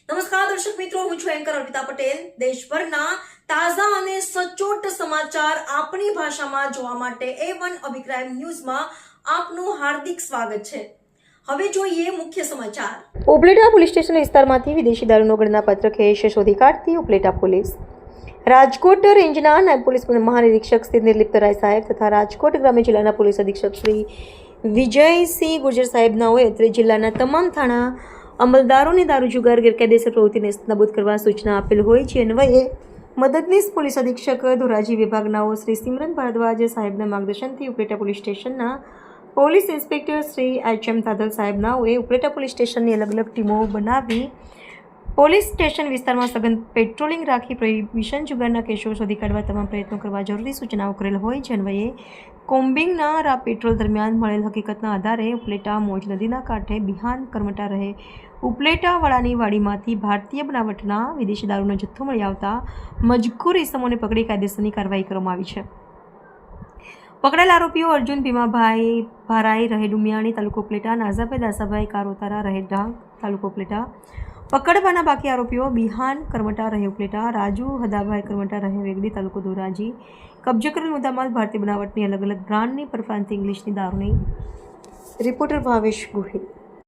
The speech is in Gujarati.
નમસ્કાર દર્શક મિત્રો, હું છું એન્કર અર્પિતા પટેલ। દેશભરના તાજા અને સચોટ સમાચાર આપણી ભાષામાં જોવા માટે A1 અભિક્રાઇમ ન્યૂઝમાં આપનું હાર્દિક સ્વાગત છે। હવે જોઈએ મુખ્ય સમાચાર। ઉપલેટા પોલીસ સ્ટેશન વિસ્તારમાંથી વિદેશી દારૂનો ગણનાપત્ર કેસ શોધી કાઢતી ઉપલેટા પોલીસ। રાજકોટ રેન્જના નાયબ પોલીસ મહાનિરીક્ષક શ્રી નિર્લિપ્ત રાય સાહેબ તથા રાજકોટ ગ્રામ્ય જિલ્લાના પોલીસ અધિક્ષક શ્રી વિજયસિંહ ગુર્જર સાહેબનાઓએ અત્રે જિલ્લાના તમામ થાણા અમલદારોને દારૂ જુગાર ગેરકાયદેસર પ્રવૃત્તિને નાબૂદ કરવા સૂચના આપેલ હોય છે। અન્વયે મદદનીશ પોલીસ અધિક્ષક ધોરાજી વિભાગનાઓ શ્રી સિમરન ભારદ્વાજ સાહેબના માર્ગદર્શનથી ઉપલેટા પોલીસ સ્ટેશનના police inspector Shri HM Tadal સાહેબનાઓએ ઉપલેટા પોલીસ સ્ટેશનની અલગ અલગ ટીમો બનાવી પોલીસ સ્ટેશન વિસ્તારમાં સઘન પેટ્રોલિંગ રાખી પ્રોહિબિશન જુગારના કેસો શોધી કાઢવા તમામ પ્રયત્નો કરવા જરૂરી સૂચનાઓ કરેલ હોય છે। અન્વયે કોમ્બિંગના પેટ્રોલ દરમિયાન મળેલ હકીકતના આધારે ઉપલેટા મોજ નદીના કાંઠે બિહાન કરમટા રહે ઉપલેટાવાળાની વાડીમાંથી ભારતીય બનાવટના વિદેશી દારૂનો જથ્થો મળી આવતા મજકૂર ઇસમોને પકડી કાયદેસરની કાર્યવાહી કરવામાં આવી છે। પકડાયેલ આરોપીઓ અર્જુન ભીમાભાઈ ભારાઈ રહે ડુમિયાણી તાલુકો ઉપલેટા, નાઝાભાઈ દાસાભાઈ કારોતારા રહે ડાંગ તાલુકો ઉપલેટા, પકડવાના બાકી આરોપીઓ બિહાન કરમટા રહે ઉપલેટા, રાજુ હદાભાઈ કરમટા રહે વેગડી તાલુકો ધોરાજી। કબજે કરેલ મુદ્દામાલ ભારતીય બનાવટની અલગ અલગ બ્રાન્ડની પરફ્રાંતિ ઇંગ્લિશની દારૂની। રિપોર્ટર ભાવેશ ગોહિલ।